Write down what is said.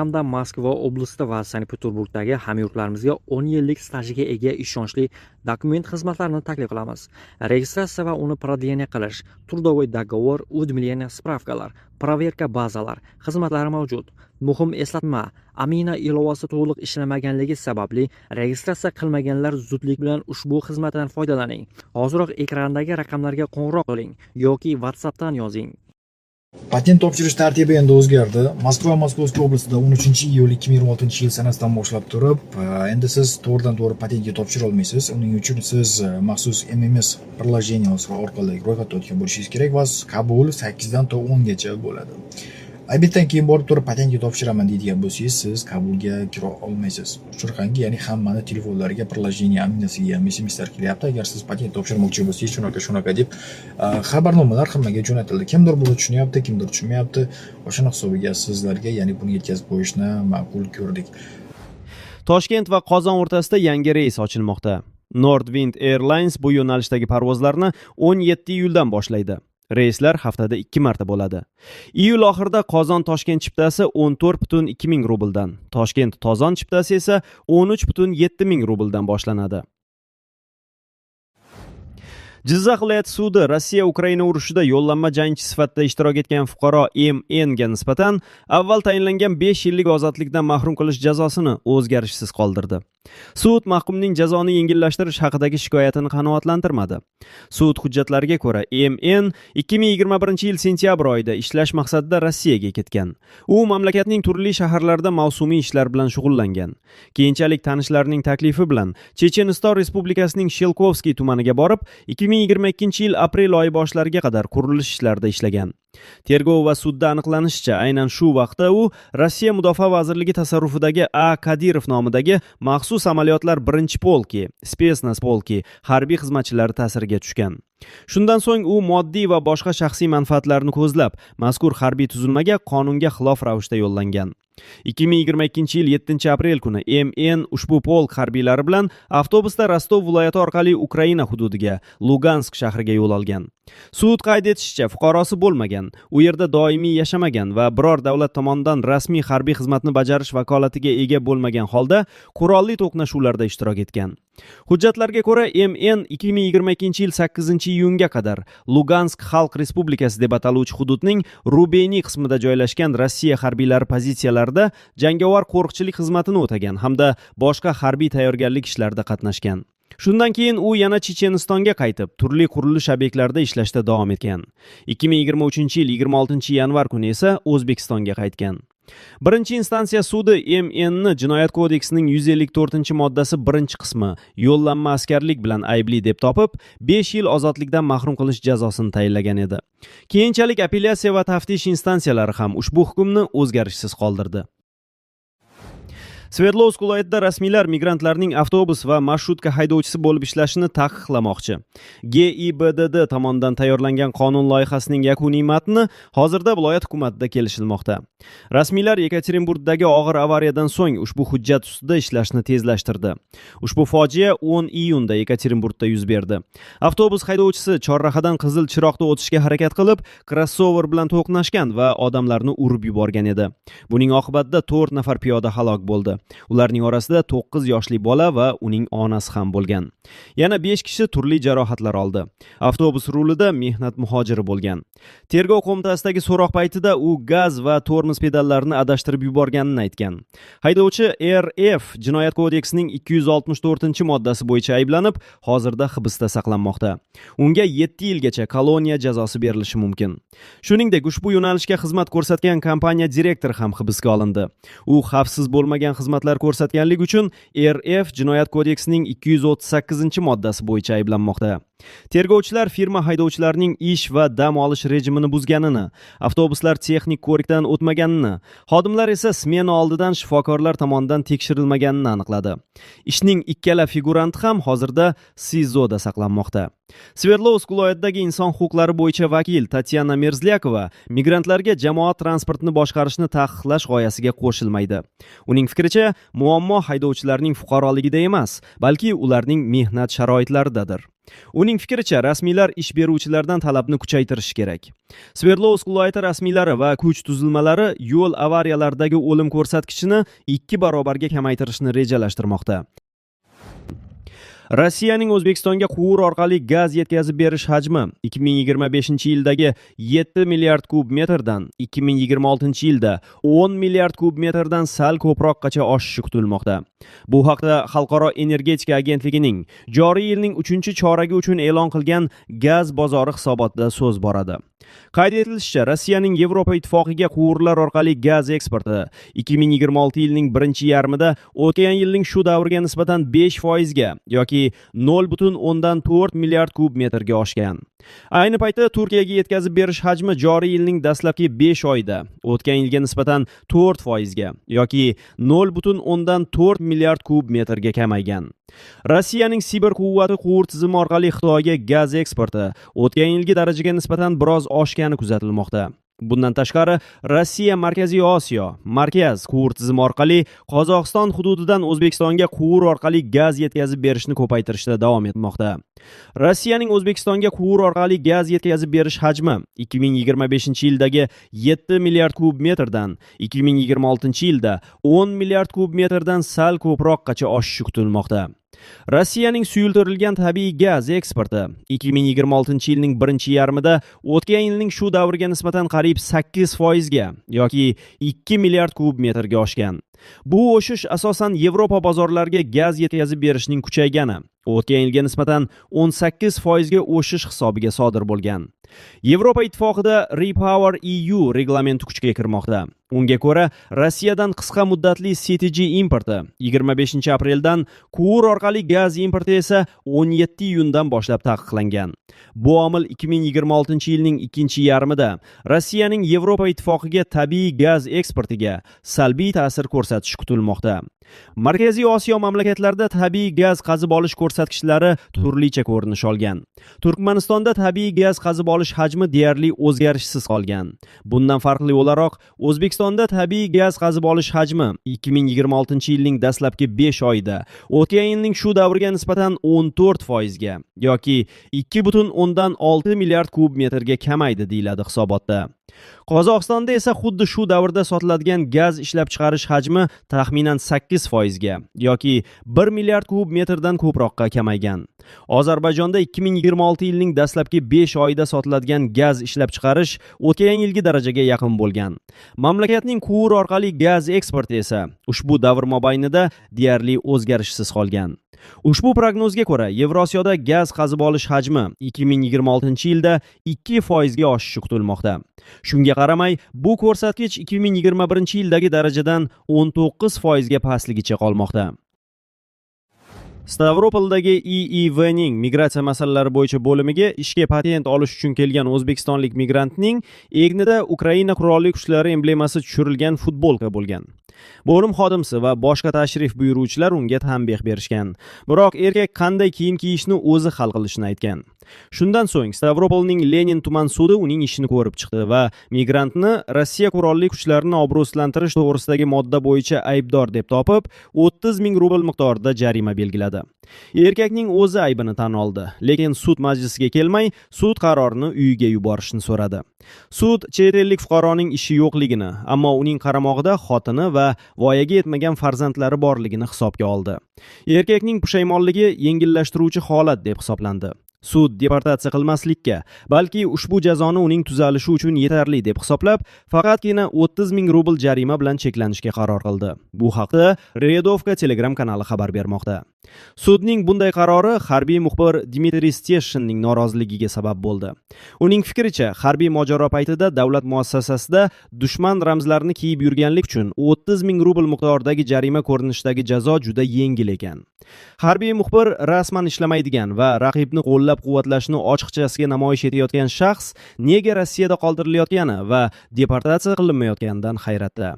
hamda Moskva oblasti va Sankt-Peterburgdagi hamyurtlarimizga 10 yillik stajiga ega ishonchli dokument xizmatlarini taklif qilamiz. Registratsiya va uni продление qilish, трудовой договор, уведомление, spravkalar, проверка bazalar xizmatlari mavjud. Muhim eslatma, Amina ilovasi to'liq ishlamaganligi sababli registratsiya qilmaganlar zudlik bilan ushbu xizmatdan foydalaning. Hozirroq ekrandagi raqamlarga qo'ng'iroq qiling yoki WhatsAppdan yozing. Patent topshirish tartibi endi o'zgardi. Moskva Moskovskiy oblastida 13-iyul 2026-yil sanasidan boshlab turib, endi siz to'g'ridan-to'g'ri patentga topshira olmaysiz. Uning uchun siz maxsus MMS приложениялар orqali ro'yxatdan o'tgan bo'lishingiz kerak va qabul 8 dan to 10 gacha bo'ladi. Albatta keyin borib turib patentga topshiraman deydigan bo'lsangiz, siz qabulga kira olmaysiz. Shunaqangi, ya'ni hammani telefonlariga приложение aminasiga SMS-lar kelyapti. Agar siz patent topshirmoqchi bo'lsangiz, shunaqa deb xabarnomalar hammaga jo'natildi. Kimdir buni tushunyapti, kimdir tushunmayapti. O'shana hisobiga sizlarga, ya'ni buni yetkazib qo'yishni ma'qul ko'rdik. Toshkent va Qozon o'rtasida yangi reys ochilmoqda. Nordwind Airlines bu yo'nalishdagi parvozlarni 17 iyuldan boshlaydi. Reyslar haftada 2 marta bo'ladi. Iyul oxirida Qozon-Toshkent chiptasi 14,2 ming rubldan, Toshkent-Tozon chiptasi esa 13,7 ming rubldan boshlanadi. Jizzax viloyati sudi Rossiya-Ukraina urushida yo'llanma jangchi sifatida ishtirok etgan fuqaro MN ga nisbatan avval tayinlangan 5 yillik ozodlikdan mahrum qilish jazosini o'zgarishsiz qoldirdi. Sud mahkumning jazoni yengillashtirish haqidagi shikoyatini qanoatlantirmadi. Sud hujjatlariga ko'ra, MN 2021-yil sentyabr oyida ishlash maqsadida Rossiyaga ketgan. U mamlakatning turli shaharlarida mavsumiy ishlar bilan shug'ullangan. Keyinchalik tanishlarining taklifi bilan Checheniston Respublikasining Shelkovskiy tumaniga borib, 2022-yil aprel oyi boshlariga qadar qurilish ishlarida ishlagan. Tergov va sudda aniqlanishicha, aynan shu vaqtda u Rossiya Mudofaa vazirligi tasarrufidagi A. Kadirov nomidagi maxsus amaliyotlar 1-polki, Spetsnaz polki harbiy xizmatchilari ta'siriga tushgan. Shundan so'ng u moddiy va boshqa shaxsiy manfaatlarni ko'zlab, mazkur harbiy tuzilmaga qonunga xilof ravishda yo'llangan. 2022-yil 7-aprel kuni MN ushbu polk harbiylari bilan avtobusda Rostov viloyati orqali Ukraina hududiga, Lugansk shahriga yo'l olgan. Sud qayd etishicha, fuqarosi bo'lmagan, u yerda doimiy yashamagan va biror davlat tomonidan rasmiy harbiy xizmatni bajarish vakolatiga ega bo'lmagan holda qurolli to'qnashuvlarda ishtirok etgan. Hujjatlarga ko'ra, MN 2022-yil 8-iyunga qadar Lugansk Xalq Respublikasi deb ataluvchi hududning Rubeyniy qismida joylashgan Rossiya harbiylari pozitsiyalarida jangovar qo'riqchilik xizmatini o'tagan hamda boshqa harbiy tayyorgarlik ishlarida qatnashgan. Shundan keyin u yana Chechenistonga qaytib, turli qurilish obyektlarida ishlashda davom etgan. 2023-yil 26-yanvar kuni esa O'zbekistonga qaytgan. Birinchi instansiya sudi MN ni Jinoyat kodeksining 154-moddasi 1-qismi yo'llanma askarlik bilan aybli deb topib, 5 yil ozodlikdan mahrum qilish jazosini tayinlagan edi. Keyinchalik apellyatsiya va taftish instansiyalari ham ushbu hukmni o'zgarishsiz qoldirdi. Sverdlovsk viloyatida rasmiylar migrantlarning avtobus va marshutka haydovchisi bo'lib ishlashini taqiqlamoqchi. GIBDD tomonidan tayyorlangan qonun loyihasining yakuniy matni hozirda viloyat hukumatida kelishilmoqda. Rasmiylar Yekaterinburgdagi og'ir avariyadan so'ng ushbu hujjat ustida ishlashni tezlashtirdi. Ushbu fojia 10 iyunda Yekaterinburgda yuz berdi. Avtobus haydovchisi chorrahadan qizil chiroqda o'tishga harakat qilib, crossover bilan to'qnashgan va odamlarni urib yuborgan edi. Buning oqibatida 4 nafar piyoda halok bo'ldi. Ularning orasida 9 yoshli bola va uning onasi ham bo'lgan. Yana 5 kishi turli jarohatlar oldi. Avtobus rulida mehnat muhojiri bo'lgan. Tergov qo'mitasidagi so'roq paytida u gaz va tormoz pedallarini adashtirib yuborganini aytgan. Haydovchi RF Jinoyat kodeksining 264-moddasi bo'yicha ayblanib, hozirda hibsda saqlanmoqda. Unga 7 yilgacha koloniya jazosi berilishi mumkin. Shuningdek, ushbu yo'nalishga xizmat ko'rsatgan kompaniya direktori ham hibsga olindi. U xavfsiz bo'lmagan xizmatlar ko'rsatganlik uchun RF Jinoyat kodeksining 238-moddasi bo'yicha ayblanmoqda. Tergovchilar firma haydovchilarining ish va dam olish rejimini buzganini, avtobuslar texnik ko'rikdan o'tmaganini, xodimlar esa smena oldidan shifokorlar tomonidan tekshirilmaganini aniqladi. Ishning ikkala figuranti ham hozirda SIZOda saqlanmoqda. Sverdlovsk viloyatidagi inson huquqlari bo'yicha vakil Tatyana Merzlyakova migrantlarga jamoat transportini boshqarishni taqiqlash g'oyasiga qo'shilmaydi. Uning fikricha, muammo haydovchilarning fuqaroligida emas, balki ularning mehnat sharoitlaridadir. Uning fikricha, rasmiylar ish beruvchilardan talabni kuchaytirishi kerak. Sverdlovsk viloyati rasmiylari va kuch tuzilmalari yo'l avariyalaridagi o'lim ko'rsatkichini 2 barobarga kamaytirishni rejalashtirmoqda. Rossiyaning O'zbekistonga quvur orqali gaz yetkazib berish hajmi 2025-yildagi 7 milliard kub metrdan 2026-yilda 10 milliard kub metrdan sal ko'proqgacha oshishi kutilmoqda. Bu haqda Xalqaro energetika agentligining joriy yilning 3-choragi uchun e'lon qilgan gaz bozori hisobotida so'z boradi. Qayd etilishicha, Rossiyaning Yevropa ittifoqiga quvurlar orqali gaz eksporti 2026 yilning birinchi yarmida o'tgan yilning shu davriga nisbatan 5% ga yoki 0,4 milliard kub metrga oshgan. Ayni paytda Turkiyaga yetkazib berish hajmi joriy yilning dastlabki 5 oyida o'tgan yilga nisbatan 4% ga yoki 0,4 milliard kub metrga kamaygan. Rossiyaning Sibir quvvati quvur tizimi orqali Xitoyga gaz eksporti o'tgan yilgi darajaga nisbatan biroz oshgani kuzatilmoqda. Bundan tashqari, Rossiya Markaziy Osiyo markaz quvur tizimi orqali Qozog'iston hududidan O'zbekistonga quvur orqali gaz yetkazib berishni ko'paytirishda davom etmoqda. Rossiyaning O'zbekistonga quvur orqali gaz yetkazib berish hajmi 2025-yildagi 7 milliard kub metrdan 2026-yilda 10 milliard kub metrdan sal ko'proqgacha oshishi kutilmoqda. Rossiyaning suyultirilgan tabiiy gaz eksporti 2026-yilning birinchi yarmida o'tgan yilning shu davriga nisbatan qariyb 8% ga yoki 2 milliard kub metrga oshgan. Bu o'sish asosan Yevropa bozorlariga gaz yetkazib berishning kuchaygani, o'tgan yilga nisbatan 18% ga o'sish hisobiga sodir bo'lgan. Yevropa ittifoqida Repower EU reglamenti kuchga kirmoqda. Unga ko'ra, Rossiyadan qisqa muddatli CTG importi 25 apreldan, quvur orqali gaz importi esa 17 iyundan boshlab taqiqlangan. Bu omil 2026-yilning ikkinchi yarmida Rossiyaning Yevropa ittifoqiga tabiiy gaz eksportiga salbiy ta'sir ko'rsatishi kutilmoqda. Markaziy Osiyo mamlakatlarida tabiiy gaz qazib olish ko'rsatkichlari turlicha ko'rinish olgan. Turkmanistonda tabiiy gaz qazib olish hajmi deyarli o'zgarishsiz qolgan. Bundan farqli o'laroq, O'zbekistonda tabiiy gaz qazib olish hajmi 2026-yilning dastlabki 5 oyida o'tgan yilning shu davriga nisbatan 14% ga yoki 2,6 milliard kub metrga kamaydi deyiladi hisobotda. Qozog'istonda esa xuddi shu davrda sotiladigan gaz ishlab chiqarish hajmi taxminan 8% ga yoki 1 milliard kub metrdan ko'proqqa kamaygan. Ozarbayjonda 2026 yilning dastlabki 5 oyida sotiladigan gaz ishlab chiqarish o'tgan yilgi darajaga yaqin bo'lgan. Mamlakatning quvur orqali gaz eksporti esa ushbu davr mobaynida deyarli o'zgarishsiz qolgan. Ushbu prognozga ko'ra, Yevrosiyoda gaz qazib olish hajmi 2026-yilda 2% ga oshishi kutilmoqda. Shunga qaramay, bu ko'rsatkich 2021-yildagi darajadan 19% ga pastligicha qolmoqda. Stavropoldagi EEVning migratsiya masalalari bo'yicha bo'limiga ishga patent olish uchun kelgan o'zbekistonlik migrantning egnida Ukraina qurolli kuchlari emblemasi tushirilgan futbolka bo'lgan. Bo'lim xodimasi va boshqa tashrif buyuruvchilar unga tanbeh berishgan. Biroq erkak qanday kiyim kiyishni o'zi hal qilishini aytgan. Shundan so'ng Stavropolning Lenin tuman sudi uning ishini ko'rib chiqdi va migrantni Rossiya qurolli kuchlarini obro'sizlantirish to'g'risidagi modda bo'yicha aybdor deb topib, 30 ming rubl miqdorida jarima belgiladi. Erkakning o'zi aybini tan oldi, lekin sud majlisiga kelmay, sud qarorini uyiga yuborishni so'radi. Sud chet ellik fuqaroning ishi yo'qligini, ammo uning qaramog'ida xotini va voyaga yetmagan farzandlari borligini hisobga oldi. Erkakning pushaymonligi yengillashtiruvchi holat deb hisoblandi. Sud deportatsiya qilmaslikka, balki ushbu jazoni uning tuzalishi uchun yetarli deb hisoblab, faqatgina 30 ming rubl jarima bilan cheklanishga qaror qildi. Bu haqda Redovka Telegram kanali xabar bermoqda. Sudning bunday qarori harbiy muxbir Dmitriy Steshinning noroziligiga sabab bo'ldi. Uning fikricha, harbiy mojaro paytida davlat muassasasida dushman ramzlarini kiyib yurganlik uchun 30 ming rubl miqdoridagi jarima ko'rinishidagi jazo juda yengil ekan. Harbiy muxbir rasman ishlamaydigan va raqibni qo'llab-quvvatlashni ochiqchasiga namoyish etayotgan shaxs nega Rossiyada qoldirilayotgani va deportatsiya qilinmayotganidan hayratda.